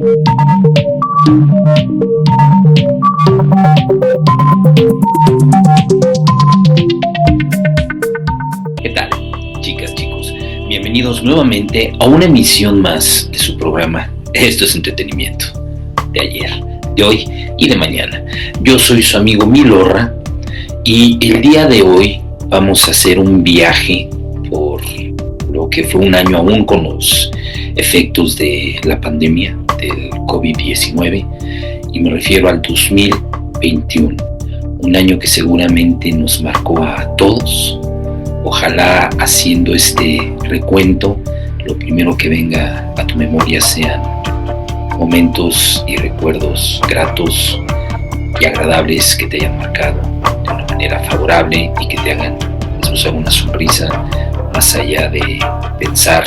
¿Qué tal, chicas, chicos? Bienvenidos nuevamente a una emisión más de su programa Esto es Entretenimiento, de ayer, de hoy y de mañana. Yo soy su amigo Milorra y el día de hoy vamos a hacer un viaje por lo que fue un año aún con los efectos de la pandemia del COVID-19 y me refiero al 2021, un año que seguramente nos marcó a todos. Ojalá haciendo este recuento, lo primero que venga a tu memoria sean momentos y recuerdos gratos y agradables que te hayan marcado de una manera favorable y que te hagan esbozar una sonrisa más allá de pensar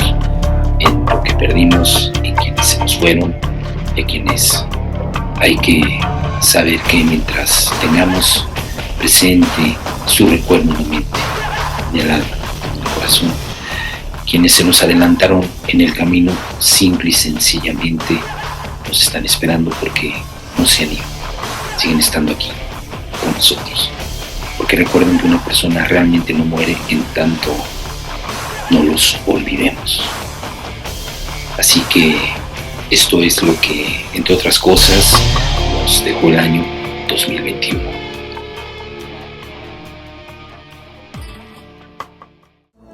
en lo que perdimos, en quienes se nos fueron, de quienes hay que saber que mientras tengamos presente su recuerdo en la mente, en el alma, en el corazón, quienes se nos adelantaron en el camino simple y sencillamente nos están esperando porque no se han ido, siguen estando aquí con nosotros, porque recuerden que una persona realmente no muere en tanto no los olvidemos. Así que esto es lo que, entre otras cosas, nos dejó el año 2021.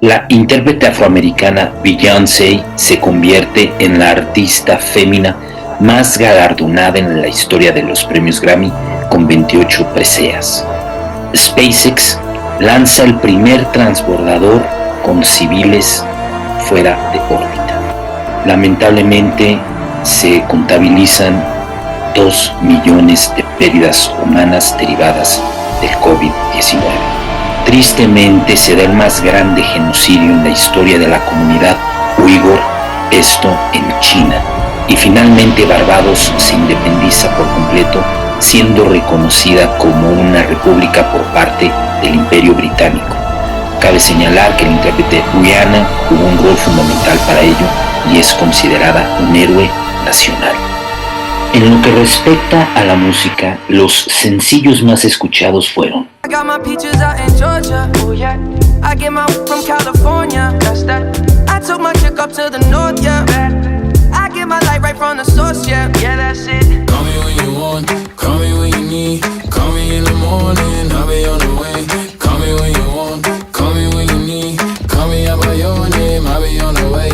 La intérprete afroamericana Beyoncé se convierte en la artista fémina más galardonada en la historia de los premios Grammy con 28 preseas. SpaceX lanza el primer transbordador con civiles fuera de órbita. Lamentablemente se contabilizan 2 millones de pérdidas humanas derivadas del COVID-19. Tristemente se da el más grande genocidio en la historia de la comunidad uigur, esto en China. Y finalmente Barbados se independiza por completo, siendo reconocida como una república por parte del Imperio Británico. Cabe señalar que la intérprete Rihanna jugó un rol fundamental para ello y es considerada un héroe nacional. En lo que respecta a la música, los sencillos más escuchados fueron I got my peaches out in Georgia, oh yeah. I get my from California, that's that. I took my chick up to the north, yeah. I get my light right from the source, yeah. Yeah, that's it. Call me when you want, call me when you need. Call me in the morning, I'll be on the way. Call me when you want, call me when you need. Call me out by your name, I'll be on the way.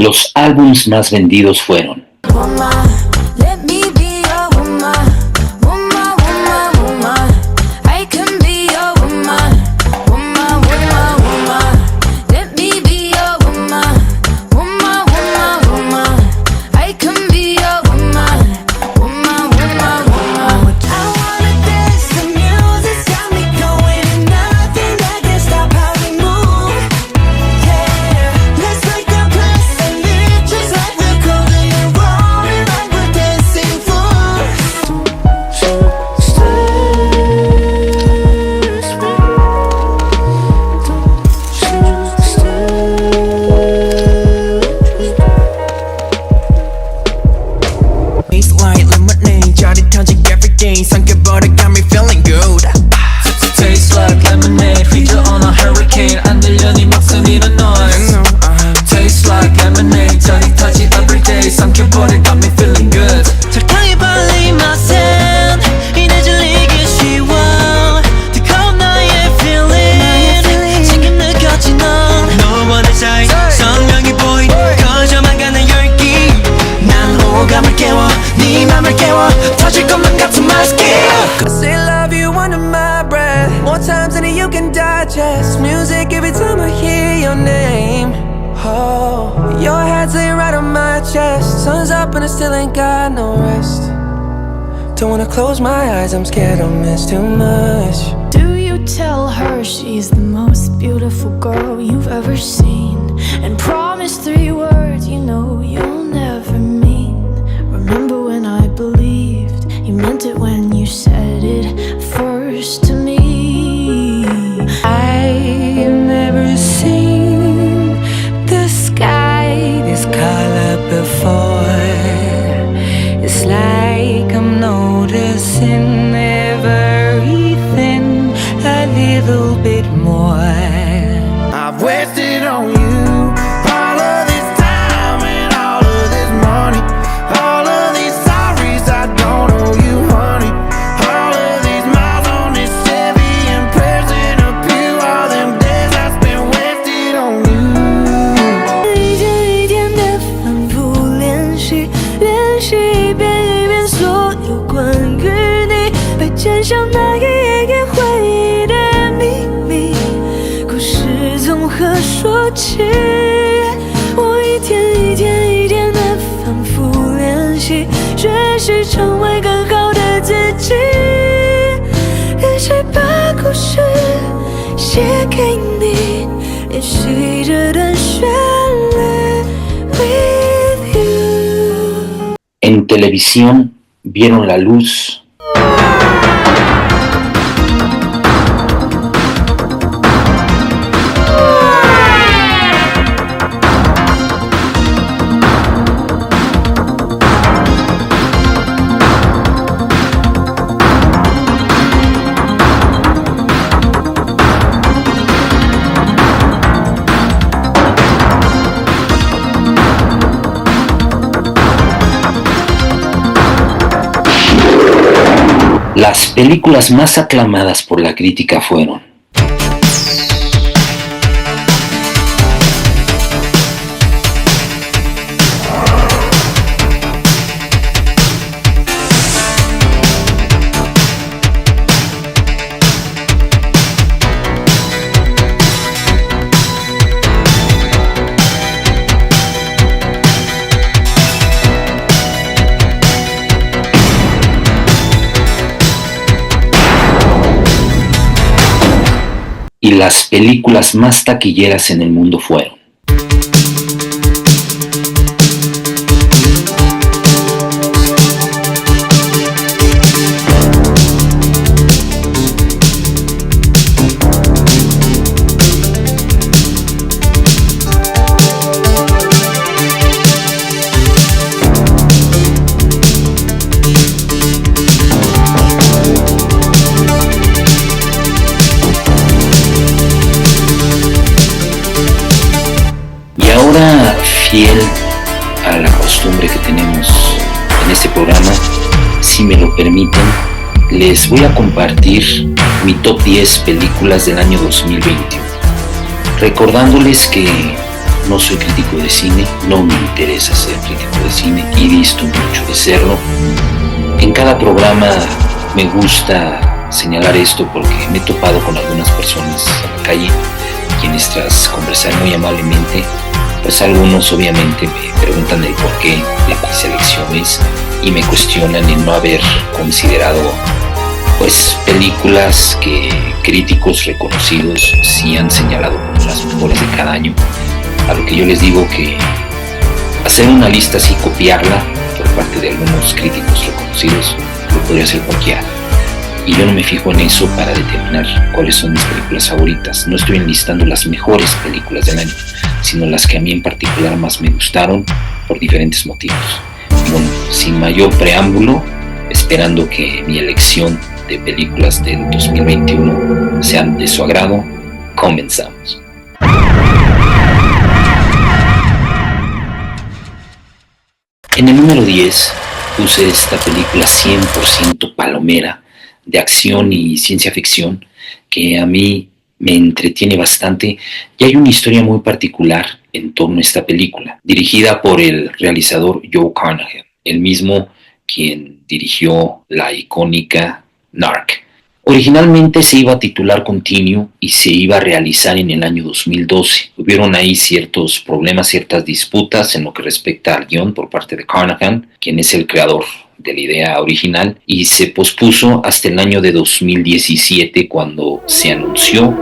Los álbumes más vendidos fueron Tastes like lemonade, 짜릿하지 everyday 삼켜버려 got me feeling good. Tastes like lemonade, 휘저 on a hurricane 안 들려 네 목소리는 noise. Tastes like lemonade, 짜릿하지 everyday 삼켜버려 got me feeling good. 설탕이 발린 맛엔 이내 질리기 쉬워. 뜨거운 나의 feeling 지금 느껴지 넌 너와의 사이 선명히 보인 커져만 가는 열기. 난 호감을 깨워 네 맘을 깨워 터질 것만 같은 my skin. I say love you under my breath more times than you can digest. Music every time I hear your name. Oh, your head's laying right on my chest. Sun's up and I still ain't got no rest. Don't wanna close my eyes, I'm scared I'll miss too much. Do you tell her she's the most beautiful girl you've ever seen? And promise 3 words you know you'll never mean. Remember when I believed you meant it when you said it first to me. I've never seen the sky this color before. It's like I'm noticing everything a little bit more. I've wasted on you all of this time and all of this money, all of these sorries I don't owe you, honey. All of these miles on this Chevy and pressing up you, all them days I spent wasted on you. 一点一点的反复练习，练习一遍一遍所有关于你被剪上那一页页回忆的秘密。故事从何说起？我一天一天一天的反复练习，学习成为更好的自己。练习把故事写给你，练习这段旋律 with you。 En televisión vieron la luz Las películas más aclamadas por la crítica fueron y las películas más taquilleras en el mundo fueron fiel a la costumbre que tenemos en este programa, si me lo permiten, les voy a compartir mi top 10 películas del año 2021. Recordándoles que no soy crítico de cine, no me interesa ser crítico de cine y visto mucho de serlo. En cada programa me gusta señalar esto porque me he topado con algunas personas en la calle, quienes tras conversar muy amablemente, pues algunos obviamente me preguntan el porqué de mis elecciones y me cuestionan el no haber considerado pues películas que críticos reconocidos sí han señalado como las mejores de cada año. A lo que yo les digo que hacer una lista así, copiarla por parte de algunos críticos reconocidos, lo podría hacer cualquiera. Y yo no me fijo en eso para determinar cuáles son mis películas favoritas. No estoy enlistando las mejores películas del año, sino las que a mí en particular más me gustaron por diferentes motivos. bueno, sin mayor preámbulo, esperando que mi elección de películas del 2021 sean de su agrado, comenzamos. En el número 10 puse esta película 100% palomera de acción y ciencia ficción que a mí me entretiene bastante, y hay una historia muy particular en torno a esta película, dirigida por el realizador Joe Carnahan, el mismo quien dirigió la icónica Narc. Originalmente se iba a titular Continue y se iba a realizar en el año 2012. Hubieron ahí ciertos problemas, ciertas disputas en lo que respecta al guión por parte de Carnahan, quien es el creador de la idea original, y se pospuso hasta el año de 2017 cuando se anunció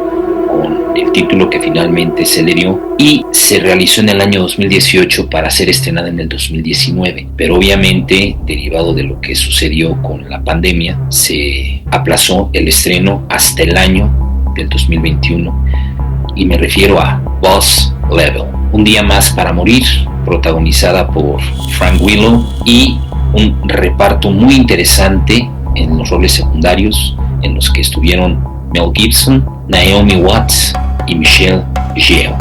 con el título que finalmente se le dio, y se realizó en el año 2018 para ser estrenada en el 2019, pero obviamente derivado de lo que sucedió con la pandemia se aplazó el estreno hasta el año del 2021, y me refiero a Boss Level, Un día más para morir, protagonizada por Frank Grillo y un reparto muy interesante en los roles secundarios en los que estuvieron Mel Gibson, Naomi Watts y Michelle Yeoh.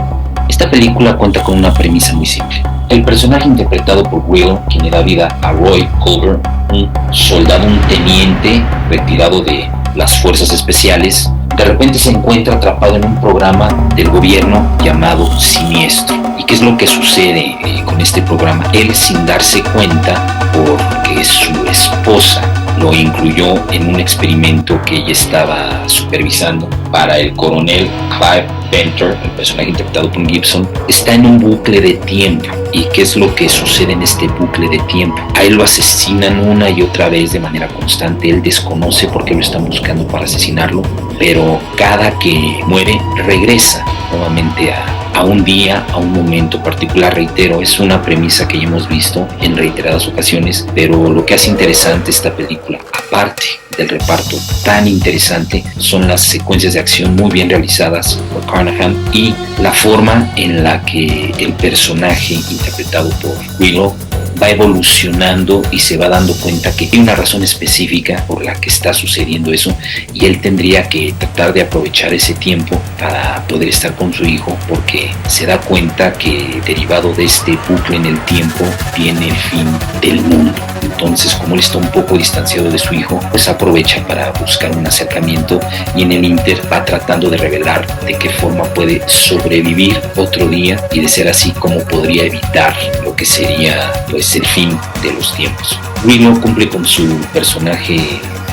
Esta película cuenta con una premisa muy simple. El personaje interpretado por Will, quien le da vida a Roy Culver, un soldado, un teniente retirado de las fuerzas especiales, de repente se encuentra atrapado en un programa del gobierno llamado Siniestro. ¿Y qué es lo que sucede con este programa? Él, sin darse cuenta, porque su esposa lo incluyó en un experimento que ella estaba supervisando para el coronel Clive Venter, el personaje interpretado por Gibson, está en un bucle de tiempo. ¿Y qué es lo que sucede en este bucle de tiempo? A él lo asesinan una y otra vez de manera constante. Él desconoce por qué lo están buscando para asesinarlo, pero cada que muere regresa nuevamente a un día, a un momento particular. Reitero, es una premisa que ya hemos visto en reiteradas ocasiones, pero lo que hace interesante esta película, aparte del reparto tan interesante, son las secuencias de acción muy bien realizadas por Carnahan y la forma en la que el personaje interpretado por Willow va evolucionando y se va dando cuenta que hay una razón específica por la que está sucediendo eso, y él tendría que tratar de aprovechar ese tiempo para poder estar con su hijo, porque se da cuenta que derivado de este bucle en el tiempo viene el fin del mundo. Entonces, como él está un poco distanciado de su hijo, pues aprovecha para buscar un acercamiento, y en el inter va tratando de revelar de qué forma puede sobrevivir otro día, y de ser así, cómo podría evitar lo que sería pues el fin de los tiempos. Willow cumple con su personaje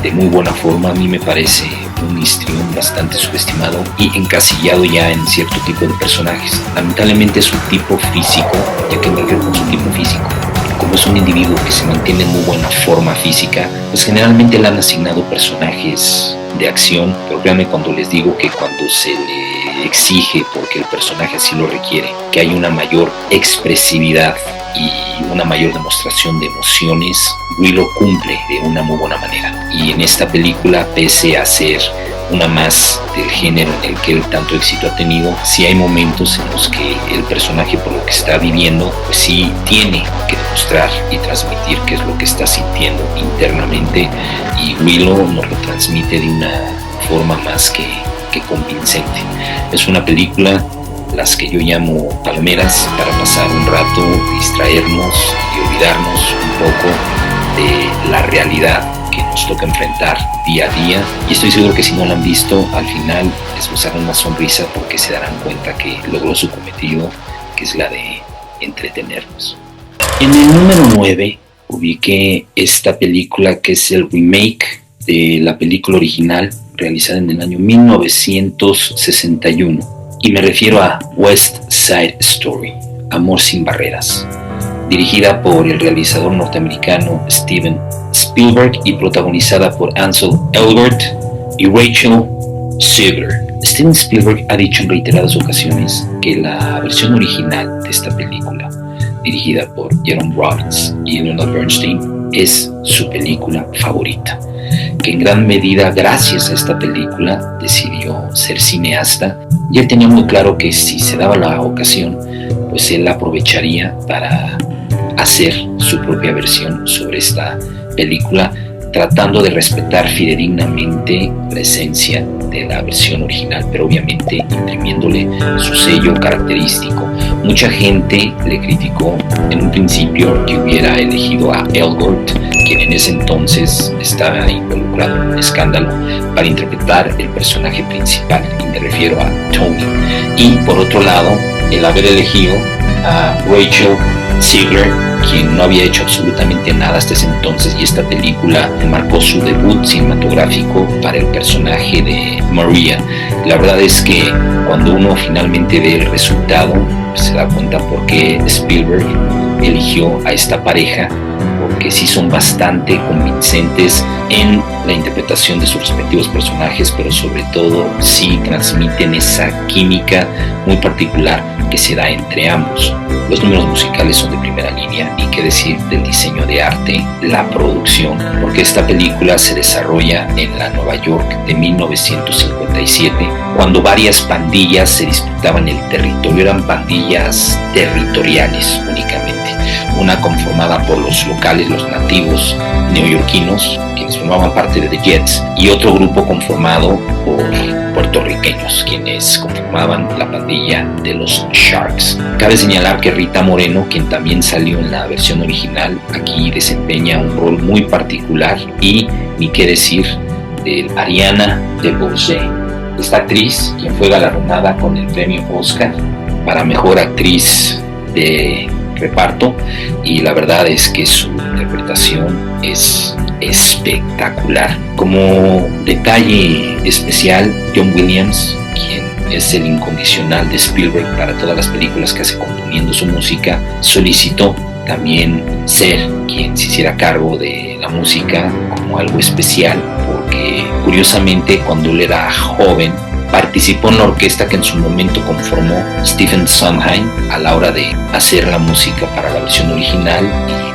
de muy buena forma. A mí me parece un histrión bastante subestimado y encasillado ya en cierto tipo de personajes. Lamentablemente su tipo físico, ya que me refiero con su tipo físico, como es un individuo que se mantiene en muy buena forma física, pues generalmente le han asignado personajes de acción, pero créanme cuando les digo que cuando se le exige, porque el personaje así lo requiere, que hay una mayor expresividad y una mayor demostración de emociones, Willow cumple de una muy buena manera. Y en esta película, pese a ser una más del género en el que él tanto éxito ha tenido, sí hay momentos en los que el personaje, por lo que está viviendo, pues sí tiene que demostrar y transmitir qué es lo que está sintiendo internamente, y Willow nos lo transmite de una forma más que convincente. Es una película las que yo llamo palomeras para pasar un rato, distraernos y olvidarnos un poco de la realidad que nos toca enfrentar día a día, y estoy seguro que si no la han visto, al final les buscarán una sonrisa porque se darán cuenta que logró su cometido, que es la de entretenernos. En el número 9 ubiqué esta película que es el remake de la película original realizada en el año 1961. Y me refiero a West Side Story, Amor sin barreras, dirigida por el realizador norteamericano Steven Spielberg y protagonizada por Ansel Elgort y Rachel Zegler. Steven Spielberg ha dicho en reiteradas ocasiones que la versión original de esta película, dirigida por Jerome Robbins y Leonard Bernstein, es su película favorita, que en gran medida gracias a esta película decidió ser cineasta, y él tenía muy claro que si se daba la ocasión, pues él aprovecharía para hacer su propia versión sobre esta película, tratando de respetar fidedignamente la esencia de la versión original, pero obviamente imprimiéndole su sello característico. Mucha gente le criticó en un principio que hubiera elegido a Elgort, quien en ese entonces estaba involucrado en un escándalo, para interpretar el personaje principal, y me refiero a Tony. Y por otro lado, el haber elegido a Rachel Zegler, quien no había hecho absolutamente nada hasta ese entonces, y esta película marcó su debut cinematográfico para el personaje de Maria. La verdad es que cuando uno finalmente ve el resultado, se da cuenta por qué Spielberg eligió a esta pareja, porque sí son bastante convincentes en la interpretación de sus respectivos personajes, pero sobre todo sí transmiten esa química muy particular que se da entre ambos. Los números musicales son de primera línea, y qué decir del diseño de arte, la producción, porque esta película se desarrolla en la Nueva York de 1957, cuando varias pandillas se disputaban el territorio. Eran pandillas territoriales únicamente, una conformada por los locales, los nativos neoyorquinos, quienes formaban parte de The Jets, y otro grupo conformado por puertorriqueños, quienes conformaban la pandilla de los Sharks. Cabe señalar que Rita Moreno, quien también salió en la versión original, aquí desempeña un rol muy particular, y ni qué decir de Ariana DeBose, esta actriz quien fue galardonada con el premio Oscar para mejor actriz de reparto, y la verdad es que su interpretación es espectacular. Como detalle especial, John Williams, quien es el incondicional de Spielberg para todas las películas que hace componiendo su música, solicitó también ser quien se hiciera cargo de la música como algo especial, porque curiosamente cuando él era joven participó en la orquesta que en su momento conformó Stephen Sondheim a la hora de hacer la música para la versión original,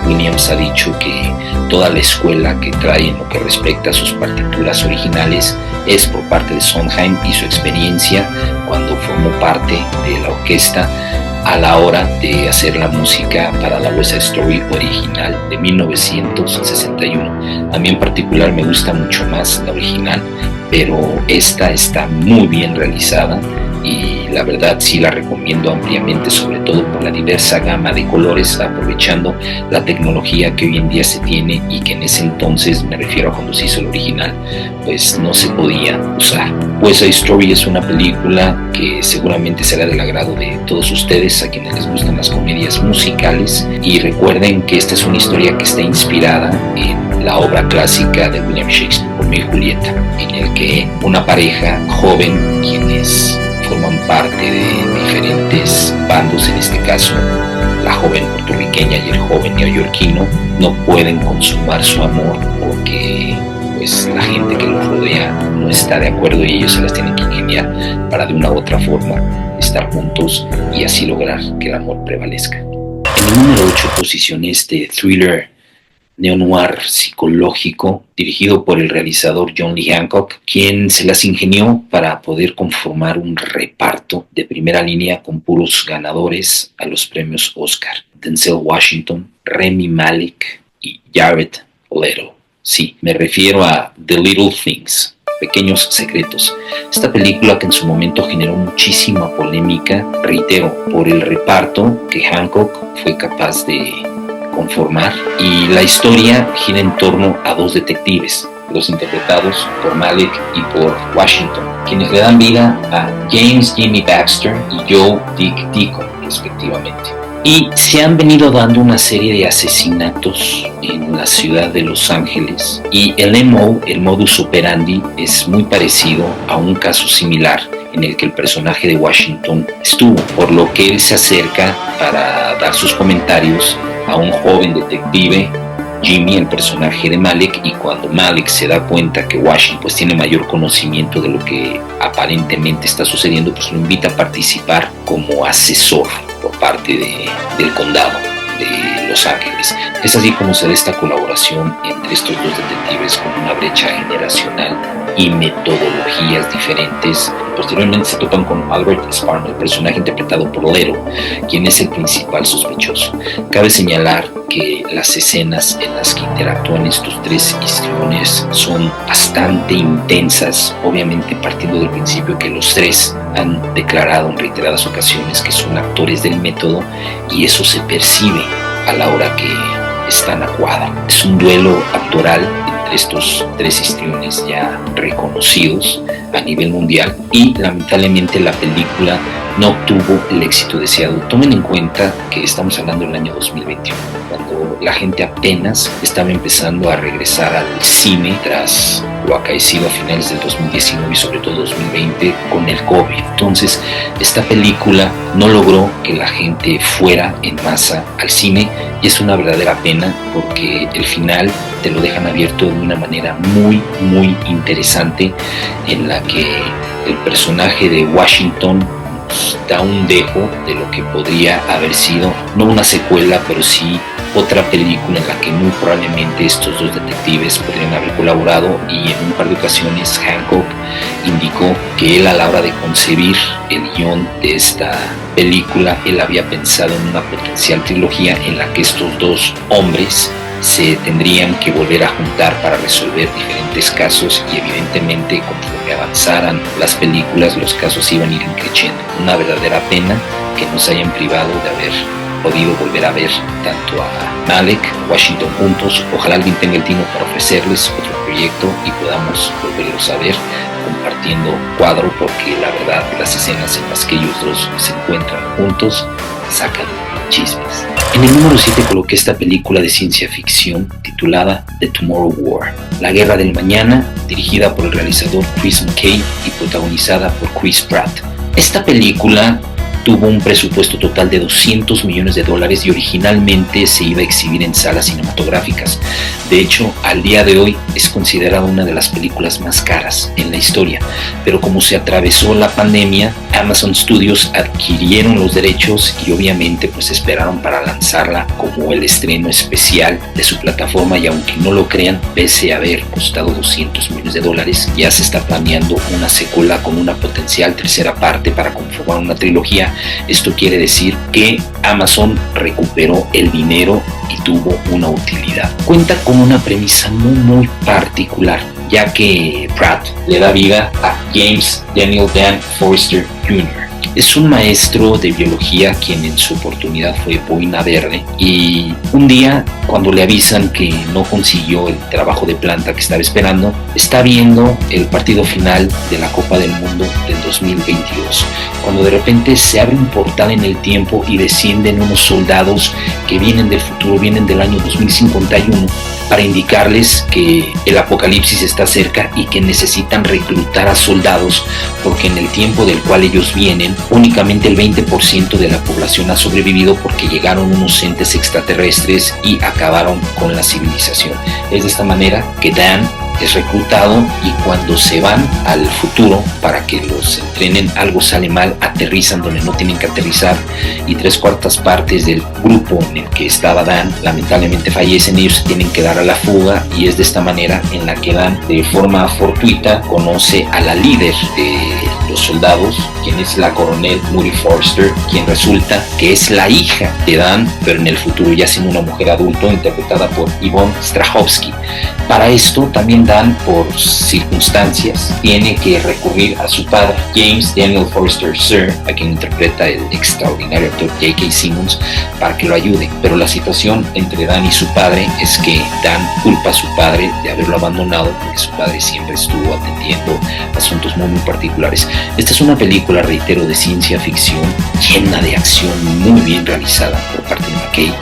y Williams ha dicho que toda la escuela que trae en lo que respecta a sus partituras originales es por parte de Sondheim, y su experiencia cuando formó parte de la orquesta a la hora de hacer la música para la West Side Story original de 1961. A mí en particular me gusta mucho más la original, pero esta está muy bien realizada, y la verdad sí la recomiendo ampliamente, sobre todo por la diversa gama de colores, aprovechando la tecnología que hoy en día se tiene y que en ese entonces, me refiero a cuando se hizo el original, pues no se podía usar. West Side Story es una película que seguramente será del agrado de todos ustedes, a quienes les gustan las comedias musicales, y recuerden que esta es una historia que está inspirada en la obra clásica de William Shakespeare, Romeo y Julieta, en el que una pareja joven, quienes forman parte de diferentes bandos, en este caso la joven puertorriqueña y el joven neoyorquino, no pueden consumar su amor porque pues la gente que los rodea no está de acuerdo, y ellos se las tienen que ingeniar para de una u otra forma estar juntos y así lograr que el amor prevalezca. En el número 8 posicioné este thriller neo-noir psicológico dirigido por el realizador John Lee Hancock, quien se las ingenió para poder conformar un reparto de primera línea con puros ganadores a los premios Oscar: Denzel Washington, Rami Malek y Jared Leto. Sí, me refiero a The Little Things, Pequeños Secretos. Esta película que en su momento generó muchísima polémica, reitero, por el reparto que Hancock fue capaz de conformar, y la historia gira en torno a dos detectives, los interpretados por Malek y por Washington, quienes le dan vida a James Jimmy Baxter y Joe Dick Deacon, respectivamente. Y se han venido dando una serie de asesinatos en la ciudad de Los Ángeles, y el modus operandi, es muy parecido a un caso similar en el que el personaje de Washington estuvo, por lo que él se acerca para dar sus comentarios a un joven detective, Jimmy, el personaje de Malek, y cuando Malek se da cuenta que Washington pues tiene mayor conocimiento de lo que aparentemente está sucediendo, pues lo invita a participar como asesor por parte del condado de Los Ángeles. Es así como se da esta colaboración entre estos dos detectives, con una brecha generacional y metodologías diferentes. Posteriormente se topan con Albert Sparman, el personaje interpretado por Leto, quien es el principal sospechoso. Cabe señalar que las escenas en las que interactúan estos tres histriones son bastante intensas, obviamente partiendo del principio que los tres han declarado en reiteradas ocasiones que son actores del método, y eso se percibe a la hora que están a cuadro. Es un duelo actoral entre estos tres histriones ya reconocidos a nivel mundial, y lamentablemente la película no obtuvo el éxito deseado. Tomen en cuenta que estamos hablando del año 2021, cuando la gente apenas estaba empezando a regresar al cine tras lo acaecido a finales del 2019 y sobre todo 2020 con el COVID. Entonces, esta película no logró que la gente fuera en masa al cine, y es una verdadera pena porque el final te lo dejan abierto de una manera muy interesante, en la que el personaje de Washington da un dejo de lo que podría haber sido, no una secuela, pero sí otra película en la que muy probablemente estos dos detectives podrían haber colaborado. Y en un par de ocasiones Hancock indicó que él, a la hora de concebir el guión de esta película, él había pensado en una potencial trilogía en la que estos dos hombres se tendrían que volver a juntar para resolver diferentes casos, y evidentemente conforme avanzaran las películas los casos iban a ir creciendo. Una verdadera pena que nos hayan privado de haber podido volver a ver tanto a Malek, Washington juntos. Ojalá alguien tenga el tino para ofrecerles otro proyecto y podamos volverlos a ver compartiendo cuadro, porque la verdad las escenas en las que ellos dos se encuentran juntos sacan chismes. En el número 7 coloqué esta película de ciencia ficción titulada The Tomorrow War, La Guerra del Mañana, dirigida por el realizador Chris McKay y protagonizada por Chris Pratt. Esta película tuvo un presupuesto total de $200 millones y originalmente se iba a exhibir en salas cinematográficas. De hecho, al día de hoy es considerada una de las películas más caras en la historia, pero como se atravesó la pandemia, Amazon Studios adquirieron los derechos y obviamente pues esperaron para lanzarla como el estreno especial de su plataforma, y aunque no lo crean, pese a haber costado $200 millones, ya se está planeando una secuela con una potencial tercera parte para conformar una trilogía. Esto quiere decir que Amazon recuperó el dinero y tuvo una utilidad. Cuenta con una premisa muy particular, ya que Pratt le da vida a James Daniel Dan Forrester Jr. Es un maestro de biología quien en su oportunidad fue boina verde, y un día cuando le avisan que no consiguió el trabajo de planta que estaba esperando, está viendo el partido final de la Copa del Mundo del 2022, cuando de repente se abre un portal en el tiempo y descienden unos soldados que vienen del futuro, vienen del año 2051, para indicarles que el apocalipsis está cerca y que necesitan reclutar a soldados, porque en el tiempo del cual ellos vienen únicamente el 20% de la población ha sobrevivido, porque llegaron unos entes extraterrestres y acabaron con la civilización. Es de esta manera que Dan es reclutado, y cuando se van al futuro para que los entrenen, algo sale mal, aterrizan donde no tienen que aterrizar y 3/4 partes del grupo en el que estaba Dan lamentablemente fallecen. Ellos se tienen que dar a la fuga, y es de esta manera en la que Dan, de forma fortuita, conoce a la líder de los soldados, quien es la coronel Moody Forster, quien resulta que es la hija de Dan, pero en el futuro ya siendo una mujer adulta, interpretada por Yvonne Strahovski. Para esto también Dan, por circunstancias, tiene que recurrir a su padre, James Daniel Forrester Sr., a quien interpreta el extraordinario actor J.K. Simmons, para que lo ayude. Pero la situación entre Dan y su padre es que Dan culpa a su padre de haberlo abandonado, porque su padre siempre estuvo atendiendo asuntos muy particulares. Esta es una película, reitero, de ciencia ficción, llena de acción, muy bien realizada por parte de McKay,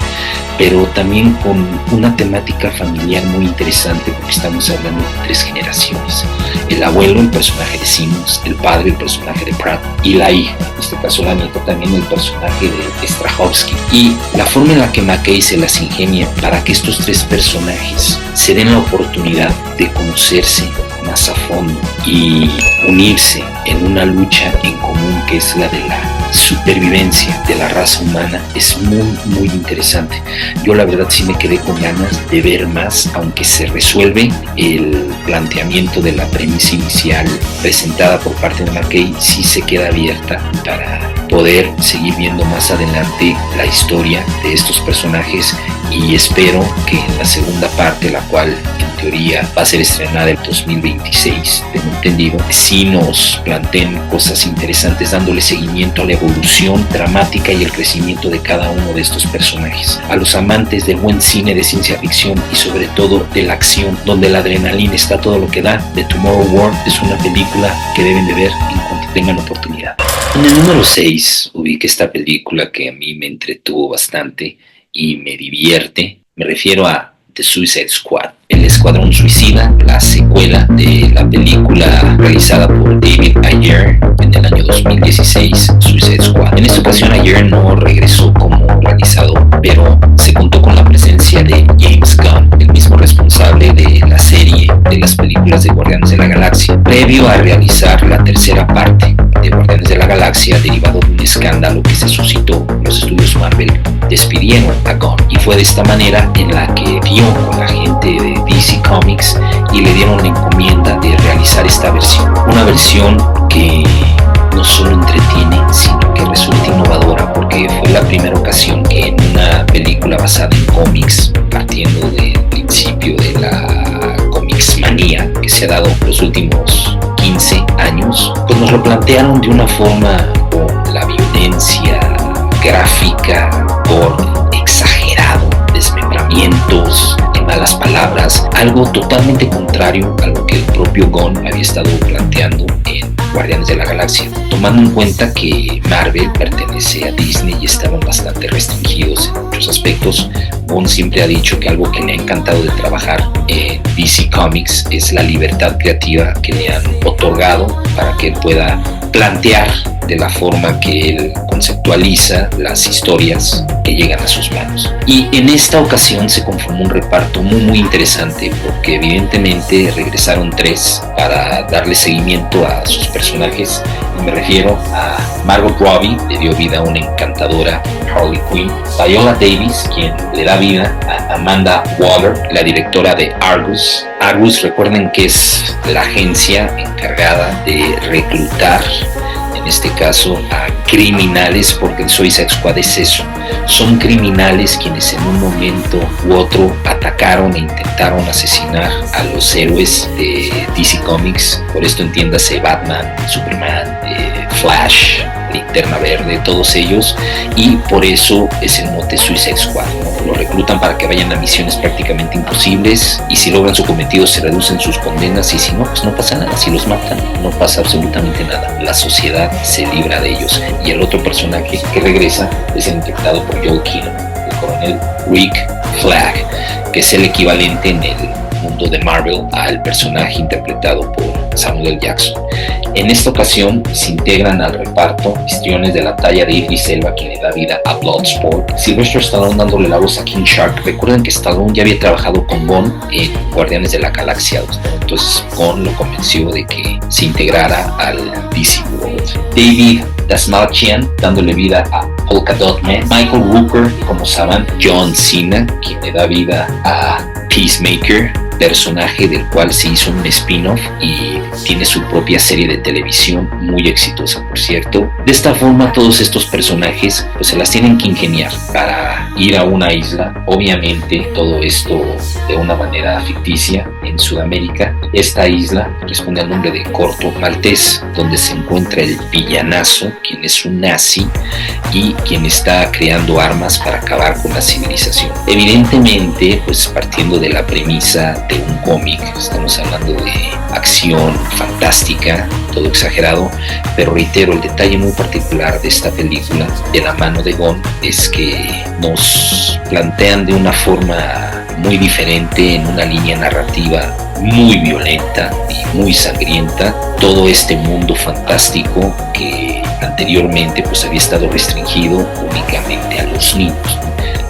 pero también con una temática familiar muy interesante, porque estamos hablando de 3 generaciones: el abuelo, el personaje de Simmons; el padre, el personaje de Pratt; y la hija, en este caso la nieta, también el personaje de Strahovski. Y la forma en la que McKay se las ingenia para que estos 3 personajes se den la oportunidad de conocerse más a fondo y unirse en una lucha en común, que es la de la supervivencia de la raza humana es muy interesante. Yo la verdad sí me quedé con ganas de ver más, aunque se resuelve el planteamiento de la premisa inicial presentada por parte de McKay, sí se queda abierta para poder seguir viendo más adelante la historia de estos personajes, y espero que en la segunda parte, la cual en teoría va a ser estrenada en 2026, tengo entendido, sí nos planteen cosas interesantes dándole seguimiento a la evolución dramática y el crecimiento de cada uno de estos personajes. A los amantes del buen cine de ciencia ficción y sobre todo de la acción, donde la adrenalina está todo lo que da, The Tomorrow War es una película que deben de ver en cuanto tengan oportunidad. En el número 6 ubiqué esta película que a mí me entretuvo bastante y me divierte. Me refiero a The Suicide Squad, El Escuadrón Suicida, la secuela de la película realizada por David Ayer en el año 2016, Suicide Squad. En esta ocasión Ayer no regresó como realizador, pero se contó con la presencia de James Gunn, el mismo responsable de la serie de las películas de Guardianes de la Galaxia, previo a realizar la tercera parte de Guardianes de la Galaxia, derivado de un escándalo que se suscitó. Los estudios Marvel despidieron a Gunn, y fue de esta manera en la que dio con la gente de DC Comics y le dieron la encomienda de realizar esta versión. Una versión que no solo entretiene, sino que resulta innovadora, porque fue la primera ocasión que en una película basada en cómics, partiendo del principio de la comics manía que se ha dado los últimos 15 años, pues nos lo plantearon de una forma con la violencia gráfica, por exagerado, desmembramientos, malas palabras, algo totalmente contrario a lo que el propio Gunn había estado planteando en Guardianes de la Galaxia, tomando en cuenta que Marvel pertenece a Disney y estaban bastante restringidos en muchos aspectos. Gunn siempre ha dicho que algo que le ha encantado de trabajar en DC Comics es la libertad creativa que le han otorgado para que él pueda plantear de la forma que él conceptualiza las historias que llegan a sus manos. Y en esta ocasión se conformó un reparto muy interesante, porque evidentemente regresaron 3 para darle seguimiento a sus personajes, y me refiero a Margot Robbie, le dio vida a una encantadora Harley Quinn; Viola Davis, quien le da vida a Amanda Waller, la directora de Argus. Argus, recuerden que es la agencia encargada de reclutar, en este caso a criminales, porque el Suicide Squad es eso, son criminales quienes en un momento u otro atacaron e intentaron asesinar a los héroes de DC Comics. Por esto entiéndase Batman, Superman, Flash, Linterna Verde, todos ellos, y por eso es el mote Suicide Squad, ¿no? Lo reclutan para que vayan a misiones prácticamente imposibles, y si logran su cometido se reducen sus condenas, y si no, pues no pasa nada. Si los matan, no pasa absolutamente nada, la sociedad se libra de ellos. Y el otro personaje que regresa es el interpretado por Joel Kinnaman, el coronel Rick Flag, que es el equivalente en el mundo de Marvel al personaje interpretado por Samuel L. Jackson. En esta ocasión se integran al reparto histriones de la talla de Idris Elba, quien le da vida a Bloodsport; Sylvester Stallone dándole la voz a King Shark. Recuerden que Stallone ya había trabajado con Gunn en Guardianes de la Galaxia 2, entonces Gunn lo convenció de que se integrara al DC World. David Dastmalchian dándole vida a Polka Dot Man; Michael Rooker como Saban; John Cena, quien le da vida a Peacemaker, personaje del cual se hizo un spin-off y tiene su propia serie de televisión muy exitosa, por cierto. De esta forma, todos estos personajes pues se las tienen que ingeniar para ir a una isla, obviamente todo esto de una manera ficticia, en Sudamérica. Esta isla responde al nombre de Corto Maltés, donde se encuentra el villanazo, quien es un nazi y quien está creando armas para acabar con la civilización. Evidentemente, pues partiendo de la premisa de un cómic, estamos hablando de acción fantástica, todo exagerado, pero reitero, el detalle muy particular de esta película, de la mano de Gunn, es que nos plantean de una forma muy diferente, en una línea narrativa muy violenta y muy sangrienta todo este mundo fantástico que anteriormente pues había estado restringido únicamente a los niños.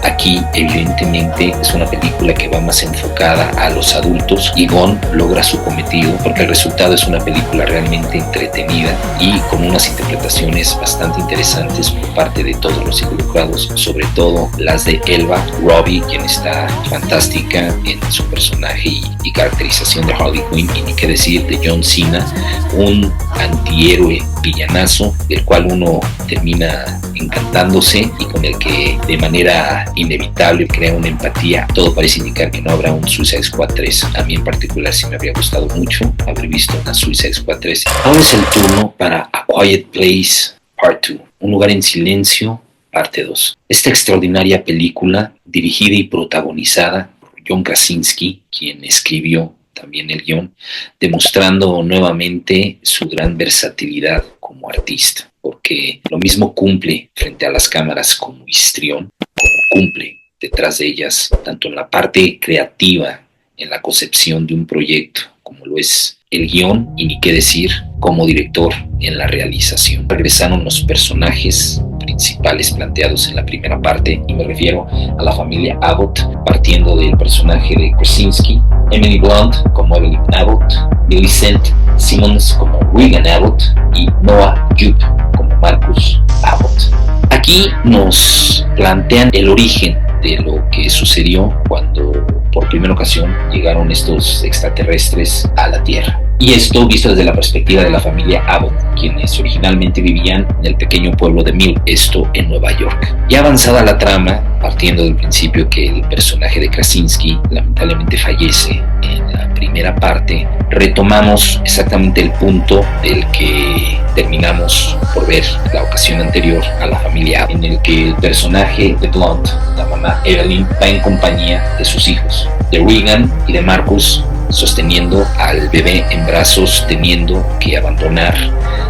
Aquí evidentemente es una película que va más enfocada a los adultos y Gunn logra su cometido porque el resultado es una película realmente entretenida y con unas interpretaciones bastante interesantes por parte de todos los involucrados, sobre todo las de Elba Robbie, quien está fantástica en su personaje y caracterización de Harley Quinn, y ni qué decir de John Cena, un antihéroe villanazo del cual uno termina encantándose y con el que de manera inevitable crea una empatía. Todo parece indicar que no habrá un Suicide Squad 3. A mí en particular sí me habría gustado mucho haber visto una Suicide Squad 3. Ahora es el turno para A Quiet Place Part 2, Un lugar en silencio, parte 2. Esta extraordinaria película, dirigida y protagonizada por John Krasinski, quien escribió también el guión, demostrando nuevamente su gran versatilidad como artista, porque lo mismo cumple frente a las cámaras como histrión, como cumple detrás de ellas, tanto en la parte creativa, en la concepción de un proyecto, como lo es el guión, y ni qué decir, como director en la realización. Regresaron los personajes principales planteados en la primera parte, y me refiero a la familia Abbott, partiendo del personaje de Krasinski, Emily Blunt como Evelyn Abbott, Millicent Simmons como Regan Abbott y Noah Jupe como Marcus Abbott. Aquí nos plantean el origen de lo que sucedió cuando por primera ocasión llegaron estos extraterrestres a la Tierra. Y esto visto desde la perspectiva de la familia Abbott, quienes originalmente vivían en el pequeño pueblo de Mill, esto en Nueva York. Ya avanzada la trama, partiendo del principio que el personaje de Krasinski lamentablemente fallece en la primera parte, retomamos exactamente el punto del que terminamos por ver la ocasión anterior a la familia Abbott, en el que el personaje de Blunt, la mamá Evelyn, va en compañía de sus hijos, de Regan y de Marcus, sosteniendo al bebé en brazos, teniendo que abandonar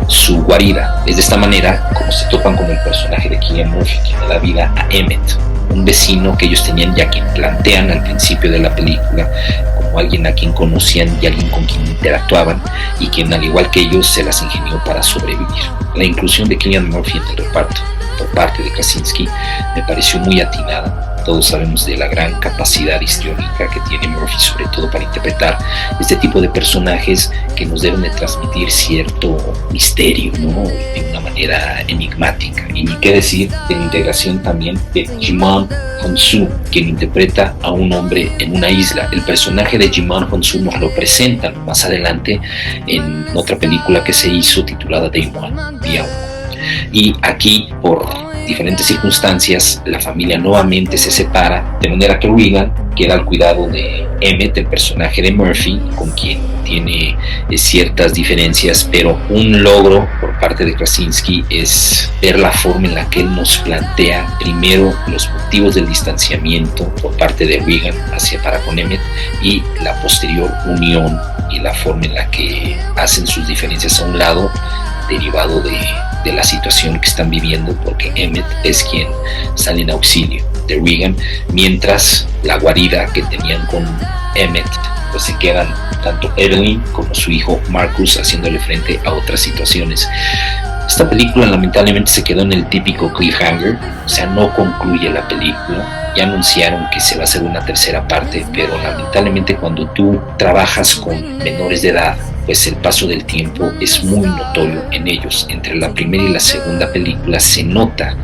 su guarida. Es de esta manera como se topan con el personaje de Cillian Murphy, quien le da vida a Emmett, un vecino que ellos tenían ya, quien plantean al principio de la película como alguien a quien conocían y alguien con quien interactuaban, y quien al igual que ellos se las ingenió para sobrevivir. La inclusión de Cillian Murphy en el reparto por parte de Krasinski me pareció muy atinada. Todos sabemos de la gran capacidad histriónica que tiene Murphy, sobre todo para interpretar este tipo de personajes que nos deben de transmitir cierto misterio, ¿no? De una manera enigmática. Y ni qué decir de la integración también de Djimon Hounsou, quien interpreta a un hombre en una isla. El personaje de Djimon Hounsou nos lo presentan más adelante en otra película que se hizo titulada Day One, Día 1. Y aquí, por diferentes circunstancias, la familia nuevamente se separa, de manera que Regan queda al cuidado de Emmett, el personaje de Murphy, con quien tiene ciertas diferencias, pero un logro por parte de Krasinski es ver la forma en la que él nos plantea primero los motivos del distanciamiento por parte de Regan hacia para con Emmett, y la posterior unión y la forma en la que hacen sus diferencias a un lado, derivado de la situación que están viviendo, porque Emmett es quien sale en auxilio de Regan, mientras la guarida que tenían con Emmett, pues se quedan tanto Evelyn como su hijo Marcus haciéndole frente a otras situaciones. Esta película lamentablemente se quedó en el típico cliffhanger, o sea, no concluye la película. Ya anunciaron que se va a hacer una tercera parte, pero lamentablemente cuando tú trabajas con menores de edad, pues el paso del tiempo es muy notorio en ellos. Entre la primera y la segunda película se nota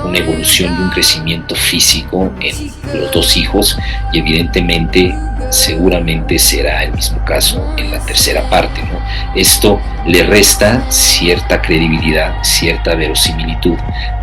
una evolución y un crecimiento físico en los dos hijos, y evidentemente seguramente será el mismo caso en la tercera parte, ¿no? Esto le resta cierta credibilidad, cierta verosimilitud,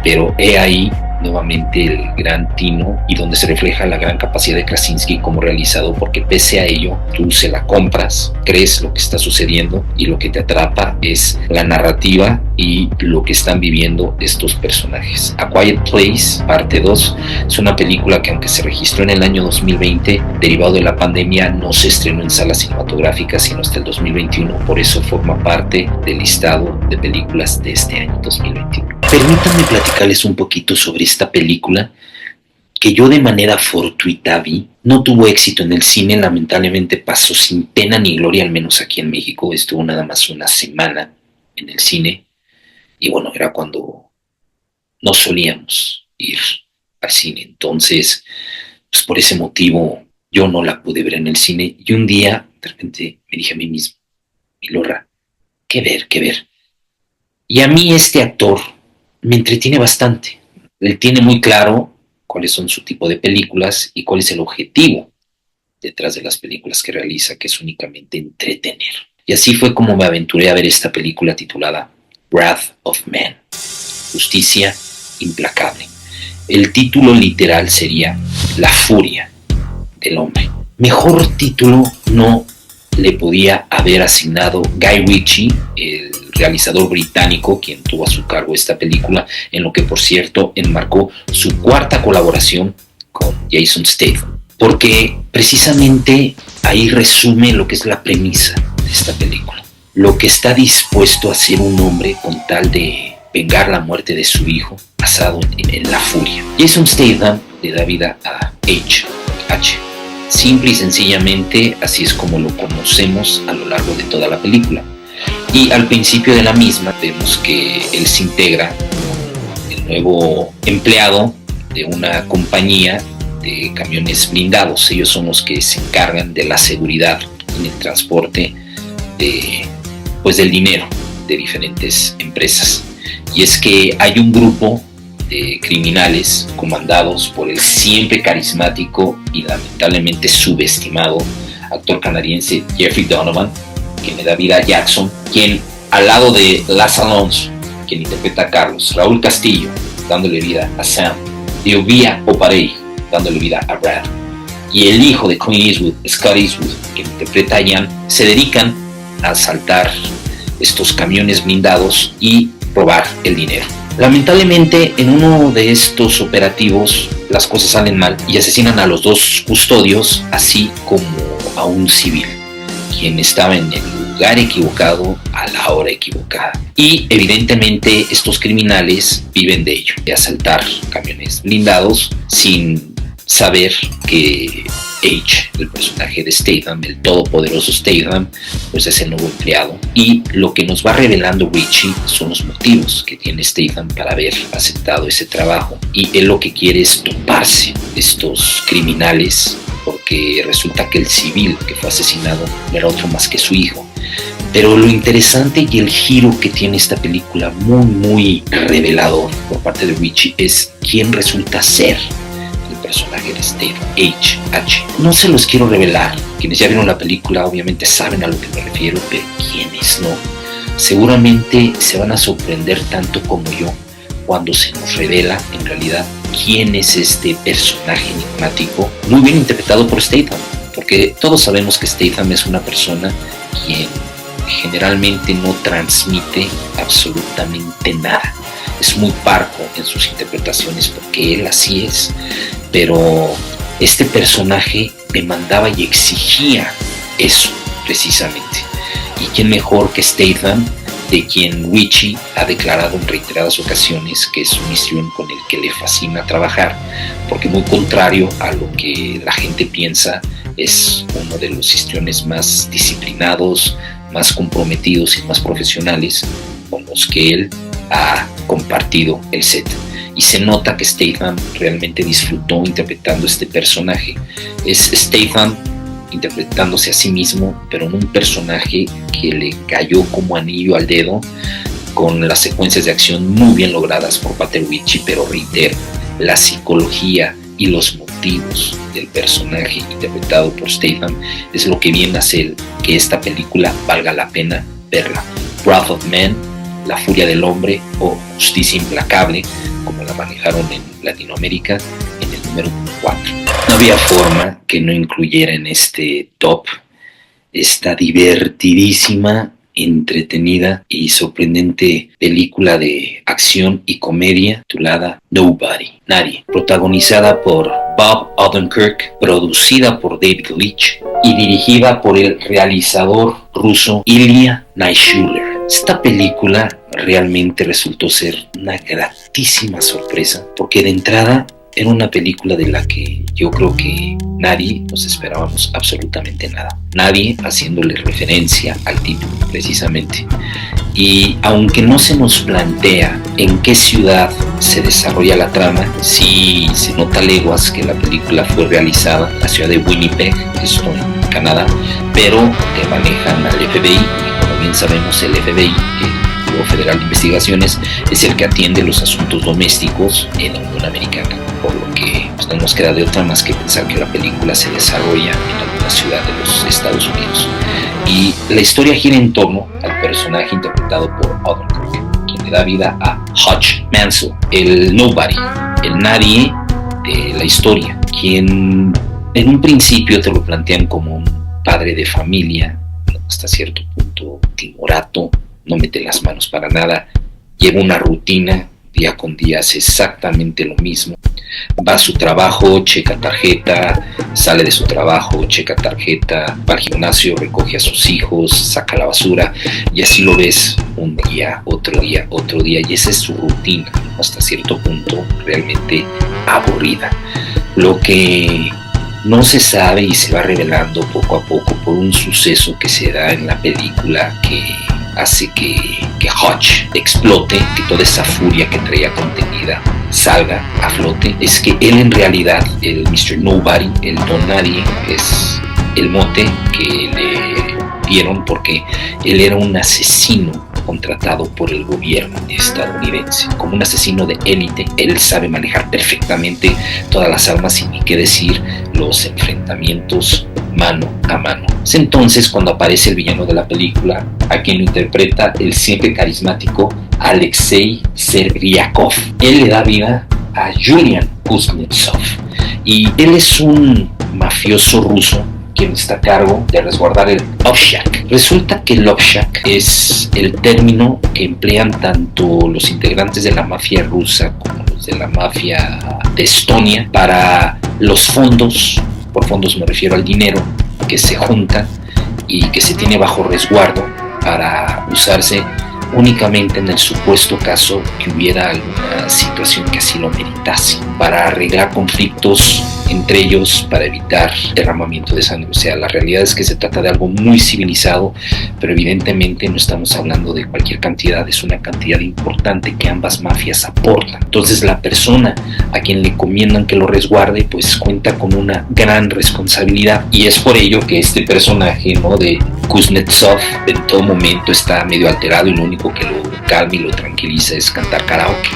pero he ahí nuevamente el gran tino y donde se refleja la gran capacidad de Krasinski como realizador, porque pese a ello tú se la compras, crees lo que está sucediendo, y lo que te atrapa es la narrativa y lo que están viviendo estos personajes. A Quiet Place, parte 2, es una película que, aunque se registró en el año 2020, derivado de la pandemia, no se estrenó en salas cinematográficas sino hasta el 2021, por eso forma parte del listado de películas de este año 2021. Permítanme platicarles un poquito sobre esta película, que yo de manera fortuita vi. No tuvo éxito en el cine, lamentablemente pasó sin pena ni gloria, al menos aquí en México. Estuvo nada más una semana en el cine. Y bueno, era cuando no solíamos ir al cine. Entonces, pues por ese motivo yo no la pude ver en el cine. Y un día, de repente, me dije a mí mismo, Milorra, ¿qué ver? Y a mí este actor me entretiene bastante. Él tiene muy claro cuáles son su tipo de películas y cuál es el objetivo detrás de las películas que realiza, que es únicamente entretener. Y así fue como me aventuré a ver esta película titulada Wrath of Man, Justicia Implacable. El título literal sería La Furia del Hombre. Mejor título no le podía haber asignado Guy Ritchie, el realizador británico, quien tuvo a su cargo esta película, en lo que por cierto enmarcó su cuarta colaboración con Jason Statham, porque precisamente ahí resume lo que es la premisa de esta película, lo que está dispuesto a hacer un hombre con tal de vengar la muerte de su hijo, basado en la furia. Jason Statham le da vida a H. Simple y sencillamente así es como lo conocemos a lo largo de toda la película. Y al principio de la misma vemos que él se integra, el nuevo empleado de una compañía de camiones blindados. Ellos son los que se encargan de la seguridad en el transporte del dinero de diferentes empresas. Y es que hay un grupo de criminales comandados por el siempre carismático y lamentablemente subestimado actor canadiense Jeffrey Donovan, quien le da vida a Jackson, quien al lado de Laz Alonso, quien interpreta a Carlos, Raúl Castillo dándole vida a Sam, Diobía Oparey dándole vida a Brad, y el hijo de Clint Eastwood, Scott Eastwood, quien interpreta a Ian, se dedican a asaltar estos camiones blindados y robar el dinero. Lamentablemente, en uno de estos operativos las cosas salen mal y asesinan a los dos custodios, así como a un civil, quien estaba en el lugar equivocado a la hora equivocada. Y evidentemente estos criminales viven de ello, de asaltar camiones blindados sin saber que H, el personaje de Statham, el todopoderoso Statham, pues es el nuevo empleado. Y lo que nos va revelando Ritchie son los motivos que tiene Statham para haber aceptado ese trabajo. Y él lo que quiere es toparse de estos criminales, porque resulta que el civil que fue asesinado no era otro más que su hijo. Pero lo interesante y el giro que tiene esta película, muy revelador por parte de Ritchie, es quién resulta ser personaje de Statham, H. No se los quiero revelar. Quienes ya vieron la película obviamente saben a lo que me refiero, pero quienes no, seguramente se van a sorprender tanto como yo cuando se nos revela en realidad quién es este personaje enigmático, muy bien interpretado por Statham, porque todos sabemos que Statham es una persona quien generalmente no transmite absolutamente nada. Es muy parco en sus interpretaciones porque él así es, pero este personaje demandaba y exigía eso precisamente. ¿Y quién mejor que Statham, de quien Ritchie ha declarado en reiteradas ocasiones que es su misión con el que le fascina trabajar, porque muy contrario a lo que la gente piensa, es uno de los histriones más disciplinados, más comprometidos y más profesionales con los que él ha compartido el set. Y se nota que Statham realmente disfrutó interpretando este personaje. Es Statham interpretándose a sí mismo, pero en un personaje que le cayó como anillo al dedo, con las secuencias de acción muy bien logradas por parte de Ritchie, pero reitero, la psicología y los motivos del personaje interpretado por Statham es lo que viene a hacer que esta película valga la pena verla. Wrath of Man, La Furia del Hombre, o Justicia Implacable, como la manejaron en Latinoamérica, en el número 4. No había forma que no incluyera en este top esta divertidísima, entretenida y sorprendente película de acción y comedia titulada Nobody, Nadie, protagonizada por Bob Odenkirk, producida por David Leitch y dirigida por el realizador ruso Ilya Naishuller. Esta película realmente resultó ser una gratísima sorpresa, porque de entrada era una película de la que yo creo que nadie nos esperábamos absolutamente nada. Nadie haciéndole referencia al título, precisamente. Y aunque no se nos plantea en qué ciudad se desarrolla la trama, sí se nota a leguas que la película fue realizada en la ciudad de Winnipeg, esto en Canadá, pero que manejan al FBI, y como bien sabemos el FBI, el Bureau Federal de Investigaciones, es el que atiende los asuntos domésticos en la Unión Americana, por lo que pues, no nos queda de otra más que pensar que la película se desarrolla en alguna ciudad de los Estados Unidos. Y la historia gira en torno al personaje interpretado por Odenkirk, quien le da vida a Hutch Mansell, el nobody, el nadie de la historia, quien en un principio te lo plantean como un padre de familia, hasta cierto punto timorato, no mete las manos para nada, lleva una rutina, día con día hace exactamente lo mismo. Va a su trabajo, checa tarjeta, sale de su trabajo, checa tarjeta, va al gimnasio, recoge a sus hijos, saca la basura, y así lo ves un día, otro día, otro día, y esa es su rutina, hasta cierto punto realmente aburrida. Lo que no se sabe y se va revelando poco a poco por un suceso que se da en la película que hace que Hutch explote, que toda esa furia que traía contenida salga a flote, es que él en realidad, el Mr. Nobody, el Don Nadie, es el mote que le dieron porque él era un asesino contratado por el gobierno estadounidense. Como un asesino de élite, él sabe manejar perfectamente todas las armas y ni qué decir los enfrentamientos mano a mano. Es entonces cuando aparece el villano de la película, a quien lo interpreta el siempre carismático Alexei Serbriakov. Él le da vida a Julian Kuznetsov y él es un mafioso ruso quien está a cargo de resguardar el Obshak. Resulta que el Obshak es el término que emplean tanto los integrantes de la mafia rusa como los de la mafia de Estonia para los fondos, por fondos me refiero al dinero, que se junta y que se tiene bajo resguardo para usarse únicamente en el supuesto caso que hubiera alguna situación que así lo meritase, para arreglar conflictos entre ellos, para evitar derramamiento de sangre. O sea, la realidad es que se trata de algo muy civilizado, pero evidentemente no estamos hablando de cualquier cantidad, es una cantidad importante que ambas mafias aportan. Entonces la persona a quien le encomiendan que lo resguarde pues cuenta con una gran responsabilidad, y es por ello que este personaje, ¿no?, de Kuznetsov en todo momento está medio alterado y lo único que lo calma y lo tranquiliza es cantar karaoke.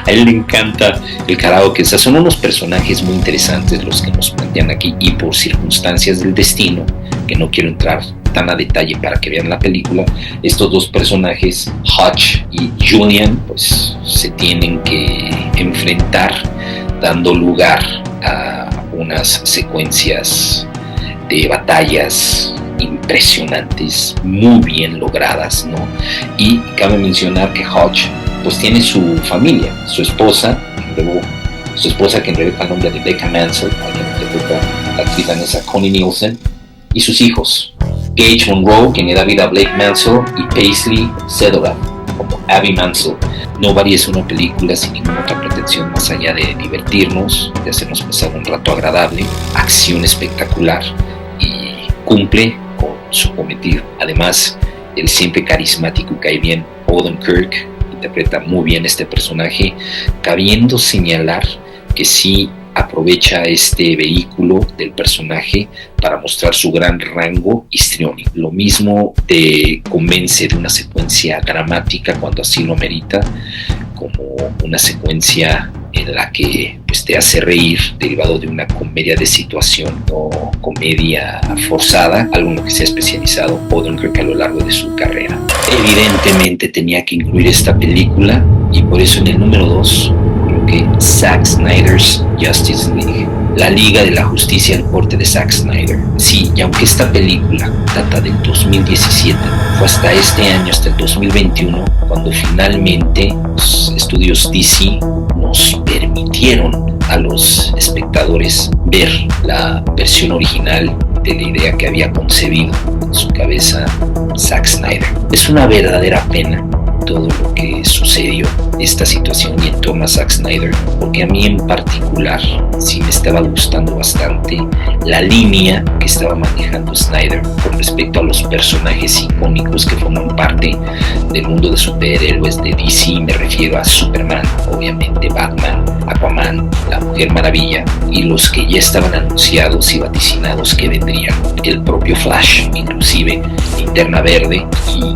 A él le encanta el karaoke. O sea, son unos personajes muy interesantes los que nos plantean aquí, y por circunstancias del destino, que no quiero entrar tan a detalle para que vean la película, estos dos personajes, Hutch y Julian, pues se tienen que enfrentar, dando lugar a unas secuencias de batallas impresionantes, muy bien logradas, ¿no? Y cabe mencionar que Hutch pues tiene su familia, su esposa que en realidad el nombre de Becca Mansell, a quien interpreta la actriz danesa Connie Nielsen, y sus hijos, Gage Monroe, quien le da vida a Blake Mansell, y Paisley Sedora como Abby Mansell. Nobody es una película sin ninguna otra pretensión más allá de divertirnos, de hacernos pasar un rato agradable, acción espectacular, y cumple con su cometido. Además, el siempre carismático y cae bien Odenkirk interpreta muy bien este personaje, cabiendo señalar que sí aprovecha este vehículo del personaje para mostrar su gran rango histriónico. Lo mismo te convence de una secuencia dramática cuando así lo merita, como una secuencia en la que pues, te hace reír, derivado de una comedia de situación o comedia forzada, algo en lo que se ha especializado Odenkirk a lo largo de su carrera. Evidentemente tenía que incluir esta película, y por eso en el número 2 coloqué Zack Snyder's Justice League, la Liga de la Justicia al corte de Zack Snyder. Sí, y aunque esta película data del 2017, fue hasta este año, hasta el 2021, cuando finalmente los estudios DC nos permitieron a los espectadores ver la versión original de la idea que había concebido en su cabeza Zack Snyder. Es una verdadera pena todo lo que sucedió, esta situación y en torno a Zack Snyder, porque a mí en particular sí me estaba gustando bastante la línea que estaba manejando Snyder con respecto a los personajes icónicos que forman parte del mundo de superhéroes de DC. Me refiero a Superman, obviamente Batman, Aquaman, la Mujer Maravilla y los que ya estaban anunciados y vaticinados que vendrían, el propio Flash, inclusive Linterna Verde.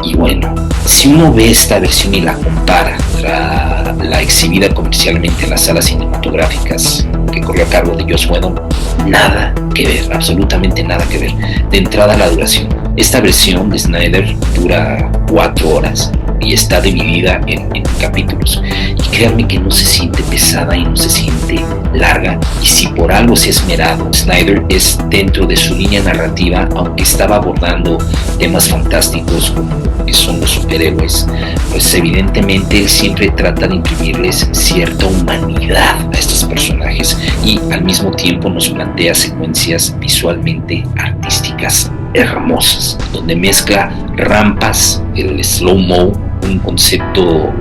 Y bueno, si uno ve esta versión y la compara contra la exhibida comercialmente en las salas cinematográficas que corrió a cargo de Joss Whedon, nada que ver, absolutamente nada que ver. De entrada, la duración. Esta versión de Snyder dura 4 horas y está dividida en capítulos, y créanme que no se siente pesada y no se siente larga, y si por algo se ha esmerado Snyder es dentro de su línea narrativa, aunque estaba abordando temas fantásticos como que son los superhéroes, pues evidentemente él siempre trata de imprimirles cierta humanidad a estos personajes y al mismo tiempo nos plantea secuencias visualmente artísticas hermosas, donde mezcla rampas, el slow-mo, un concepto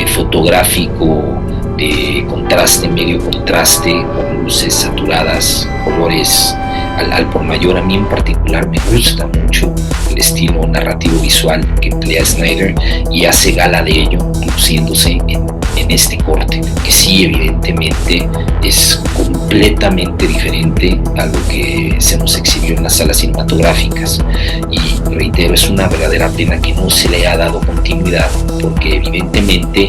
fotográfico de contraste, medio contraste, con luces saturadas, colores al por mayor. A mí en particular me gusta mucho el estilo narrativo visual que emplea Snyder y hace gala de ello, luciéndose en este corte, que sí, evidentemente es completamente diferente a lo que se nos exhibió en las salas cinematográficas, y reitero, es una verdadera pena que no se le ha dado continuidad, porque evidentemente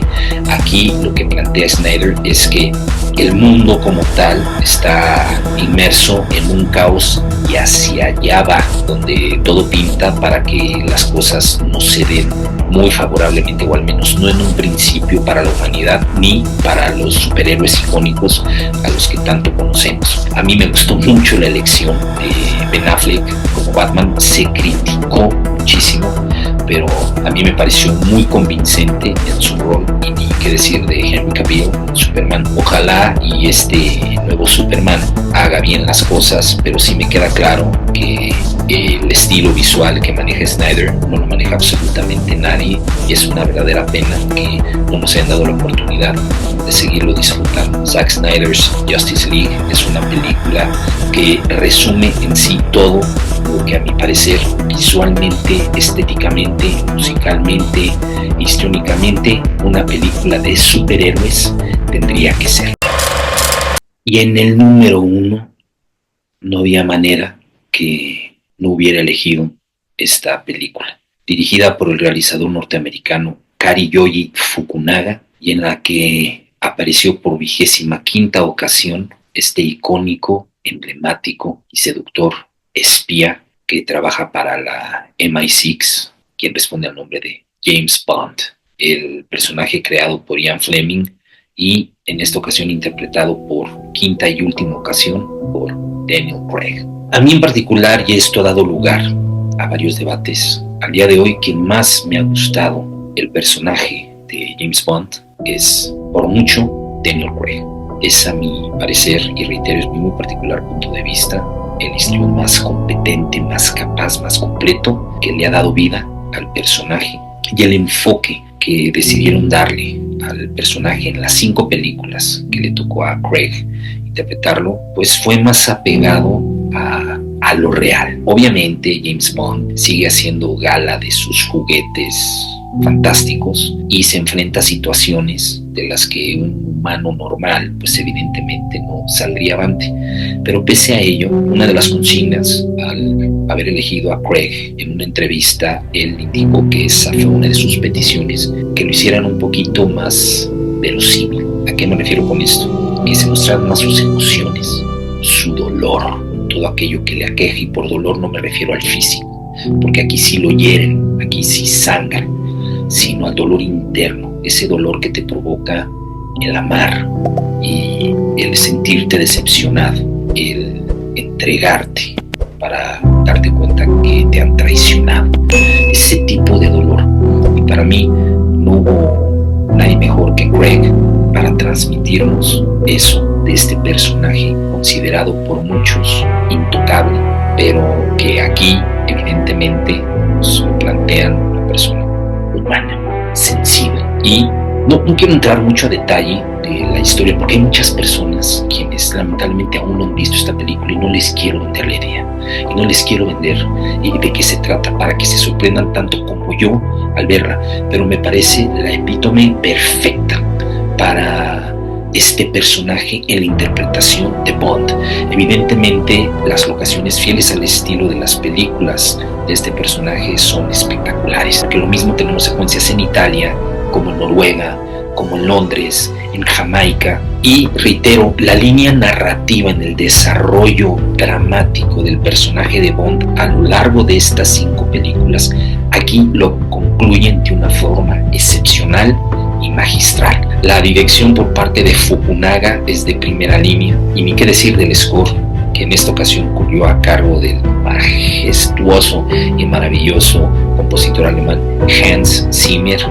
aquí lo que plantea Snyder es que el mundo como tal está inmerso en un caos y hacia allá va, donde todo pinta para que las cosas no se den muy favorablemente, o al menos no en un principio, para la humanidad ni para los superhéroes icónicos a los que tanto conocemos. A mí me gustó mucho la elección de Ben Affleck como Batman. Se criticó muchísimo, pero a mí me pareció muy convincente en su rol, y ni qué decir de Henry Cavill, Superman. Ojalá y este nuevo Superman haga bien las cosas, pero sí me queda claro que el estilo visual que maneja Snyder no lo maneja absolutamente nadie, y es una verdadera pena que no nos hayan dado la oportunidad de seguirlo disfrutando. Zack Snyder's Justice League es una película que resume en sí todo lo que a mi parecer visualmente, estéticamente, musicalmente, histriónicamente una película de superhéroes tendría que ser. Y en el número 1 no había manera que no hubiera elegido esta película, dirigida por el realizador norteamericano Cary Fukunaga, y en la que apareció por 25ª ocasión este icónico, emblemático y seductor espía que trabaja para la MI6, quien responde al nombre de James Bond, el personaje creado por Ian Fleming y en esta ocasión interpretado por quinta y última ocasión por Daniel Craig. A mí en particular, y esto ha dado lugar a varios debates, al día de hoy quien más me ha gustado el personaje de James Bond es por mucho Daniel Craig. Es, a mi parecer, y reitero, es mi muy particular punto de vista, el histrión más competente, más capaz, más completo que le ha dado vida al personaje, y el enfoque que decidieron darle al personaje en las 5 películas que le tocó a Craig interpretarlo, pues fue más apegado a lo real. Obviamente James Bond sigue haciendo gala de sus juguetes fantásticos y se enfrenta a situaciones de las que un humano normal pues evidentemente no saldría avante, pero pese a ello, una de las consignas al haber elegido a Craig en una entrevista, él indicó que esa fue una de sus peticiones, que lo hicieran un poquito más verosímil. ¿A qué me refiero con esto? Que se mostraran más sus emociones, su dolor, todo aquello que le aqueja, y por dolor no me refiero al físico, porque aquí sí lo hieren, aquí sí sangra, sino al dolor interno, ese dolor que te provoca el amar y el sentirte decepcionado, el entregarte para darte cuenta que te han traicionado, ese tipo de dolor. Y para mí no hubo nadie mejor que Craig para transmitirnos eso de este personaje considerado por muchos intocable, pero que aquí evidentemente nos plantean una persona humana, sensible, Y no quiero entrar mucho a detalle de la historia porque hay muchas personas quienes lamentablemente aún no han visto esta película y no les quiero vender la idea y no les quiero vender de qué se trata para que se sorprendan tanto como yo al verla, pero me parece la epítome perfecta para este personaje en la interpretación de Bond. Evidentemente las locaciones fieles al estilo de las películas de este personaje son espectaculares, porque lo mismo tenemos secuencias en Italia como en Noruega, como en Londres, en Jamaica, y reitero, la línea narrativa en el desarrollo dramático del personaje de Bond a lo largo de estas 5 películas, aquí lo concluyen de una forma excepcional y magistral. La dirección por parte de Fukunaga es de primera línea, y ni qué decir del score, que en esta ocasión corrió a cargo del majestuoso y maravilloso compositor alemán Hans Zimmer.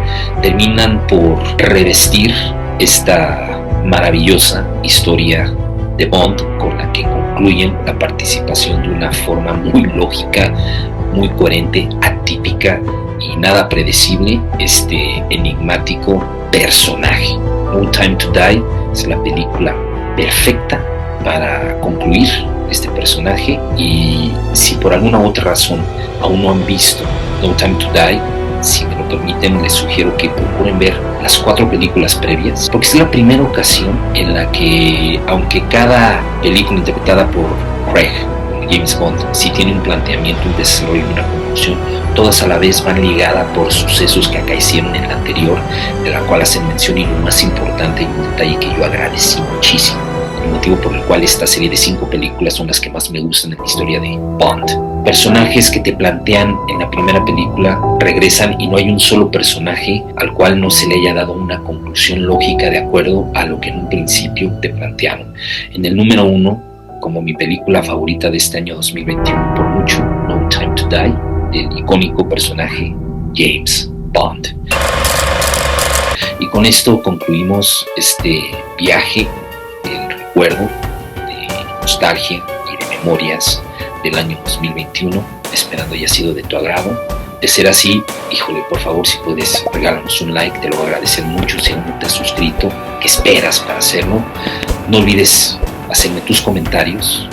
Terminan por revestir esta maravillosa historia de Bond, con la que concluyen la participación de una forma muy lógica, muy coherente, atípica y nada predecible, este enigmático personaje. No Time to Die es la película perfecta para concluir este personaje, y si por alguna otra razón aún no han visto No Time to Die, si me lo permiten, les sugiero que procuren ver las 4 películas previas, porque es la primera ocasión en la que, aunque cada película interpretada por Craig, James Bond, sí tiene un planteamiento, un desarrollo y una conclusión, todas a la vez van ligadas por sucesos que acaecieron en la anterior, de la cual hacen mención, y lo más importante y un detalle que yo agradecí muchísimo, el motivo por el cual esta serie de 5 películas son las que más me gustan en la historia de Bond. Personajes que te plantean en la primera película regresan, y no hay un solo personaje al cual no se le haya dado una conclusión lógica de acuerdo a lo que en un principio te plantearon. En el número 1, como mi película favorita de este año 2021 por mucho, No Time to Die, del icónico personaje James Bond. Y con esto concluimos este viaje del recuerdo, de nostalgia y de memorias del año 2021, esperando haya sido de tu agrado. De ser así, híjole, por favor, si puedes regálanos un like, te lo voy a agradecer mucho. Si aún no te has suscrito, ¿qué esperas para hacerlo? No olvides hacerme tus comentarios.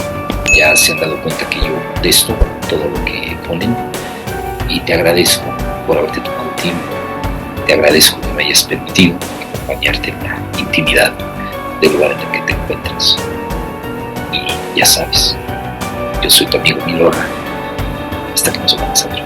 Ya se han dado cuenta que yo contesto todo lo que ponen, y te agradezco por haberte tomado tiempo. Te agradezco que me hayas permitido acompañarte en la intimidad del lugar en el que te encuentras. Y ya sabes, yo soy tu amigo Milorra. Hasta que nos vemos a ver.